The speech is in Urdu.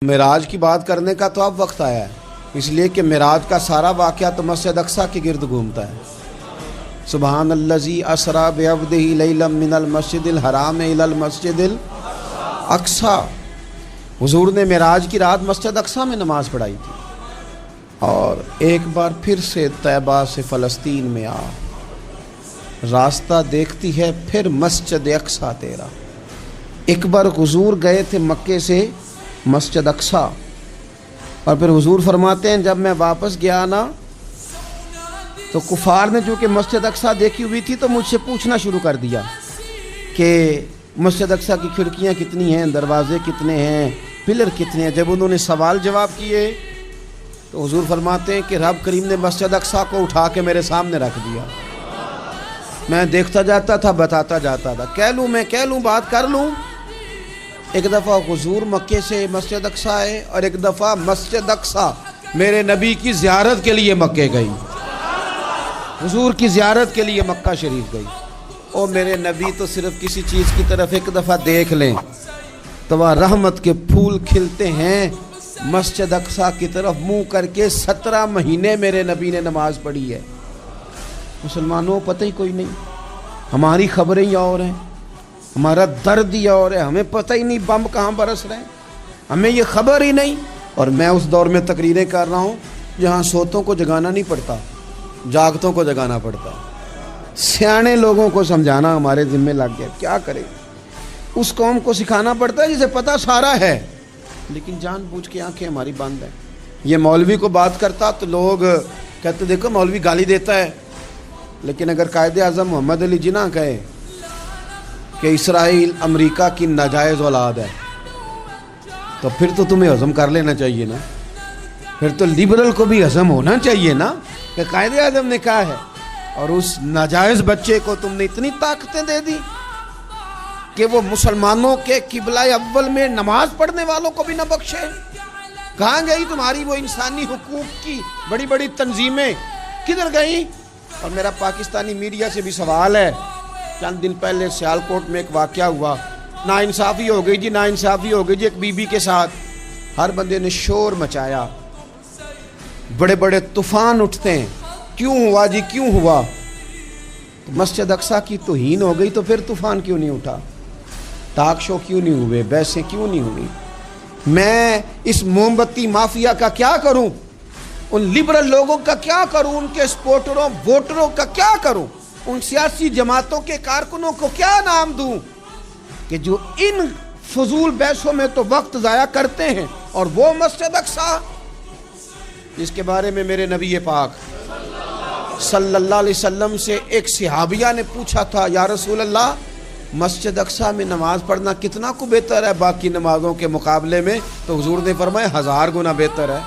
معراج کی بات کرنے کا تو اب وقت آیا ہے، اس لیے کہ معراج کا سارا واقعہ تو مسجد اقصیٰ کے گرد گھومتا ہے۔ سبحان الذی اسریٰ بعبدہ لیلا من المسجد الحرام الی المسجد الاقصیٰ۔ حضور نے معراج کی رات مسجد اقصیٰ میں نماز پڑھائی تھی، اور ایک بار پھر سے طیبہ سے فلسطین میں آ، راستہ دیکھتی ہے پھر مسجد اقصیٰ تیرا۔ ایک بار حضور گئے تھے مکے سے مسجد اقصیٰ، اور پھر حضور فرماتے ہیں جب میں واپس گیا نا تو کفار نے جو کہ مسجد اقصیٰ دیکھی ہوئی تھی تو مجھ سے پوچھنا شروع کر دیا کہ مسجد اقصیٰ کی کھڑکیاں کتنی ہیں، دروازے کتنے ہیں، پلر کتنے ہیں۔ جب انہوں نے سوال جواب کیے تو حضور فرماتے ہیں کہ رب کریم نے مسجد اقصیٰ کو اٹھا کے میرے سامنے رکھ دیا۔ میں دیکھتا جاتا تھا، بتاتا جاتا تھا، کہہ لوں بات کر لوں۔ ایک دفعہ حضور مکے سے مسجد اقصیٰ آئے، اور ایک دفعہ مسجد اقصیٰ میرے نبی کی زیارت کے لیے مکے گئی، حضور کی زیارت کے لیے مکہ شریف گئی۔ اور میرے نبی تو صرف کسی چیز کی طرف ایک دفعہ دیکھ لیں تو وہاں رحمت کے پھول کھلتے ہیں۔ مسجد اقصیٰ کی طرف منہ کر کے 17 مہینے میرے نبی نے نماز پڑھی ہے۔ مسلمانوں پتہ ہی کوئی نہیں، ہماری خبریں ہی اور ہیں، ہمارا درد ہی اور ہے، ہمیں پتہ ہی نہیں بم کہاں برس رہے ہیں، ہمیں یہ خبر ہی نہیں۔ اور میں اس دور میں تقریریں کر رہا ہوں جہاں سوتوں کو جگانا نہیں پڑتا، جاگتوں کو جگانا پڑتا۔ سیانے لوگوں کو سمجھانا ہمارے ذمہ لگ گیا، کیا کرے؟ اس قوم کو سکھانا پڑتا ہے جسے پتہ سارا ہے، لیکن جان بوجھ کے آنکھیں ہماری بند ہیں۔ یہ مولوی کو بات کرتا تو لوگ کہتے دیکھو مولوی گالی دیتا ہے، لیکن اگر قائد اعظم محمد علی جناح کہے کہ اسرائیل امریکہ کی ناجائز اولاد ہے تو پھر تو تمہیں ہضم کر لینا چاہیے نا، پھر تو لیبرل کو بھی ہضم ہونا چاہیے نا کہ قائد اعظم نے کہا ہے، اور اس ناجائز بچے کو تم نے اتنی طاقتیں دے دی کہ وہ مسلمانوں کے قبلہ اول میں نماز پڑھنے والوں کو بھی نہ بخشے۔ کہاں گئی تمہاری وہ انسانی حقوق کی بڑی بڑی تنظیمیں، کدھر گئیں؟ اور میرا پاکستانی میڈیا سے بھی سوال ہے، چند دن پہلے سیالکوٹ میں ایک واقعہ ہوا، ناانصافی ہو گئی جی، ناانصافی ہو گئی جی ایک بی بی کے ساتھ۔ ہر بندے نے شور مچایا، بڑے بڑے طوفان اٹھتے ہیں، کیوں ہوا جی کیوں ہوا؟ مسجد اقصیٰ کی توہین ہو گئی تو پھر طوفان کیوں نہیں اٹھا؟ ٹاک شو کیوں نہیں ہوئے؟ بحثیں کیوں نہیں ہوئی؟ میں اس موم بتی مافیا کا کیا کروں؟ ان لبرل لوگوں کا کیا کروں؟ ان کے سپورٹروں ووٹروں کا کیا کروں؟ ان سیاسی جماعتوں کے کارکنوں کو کیا نام دوں کہ جو ان فضول بحثوں میں تو وقت ضائع کرتے ہیں، اور وہ مسجد اقصیٰ جس کے بارے میں میرے نبی پاک صلی اللہ علیہ وسلم سے ایک صحابیہ نے پوچھا تھا، یا رسول اللہ مسجد اقصیٰ میں نماز پڑھنا کتنا کو بہتر ہے باقی نمازوں کے مقابلے میں؟ تو حضور نے فرمایا 1000 گنا بہتر ہے۔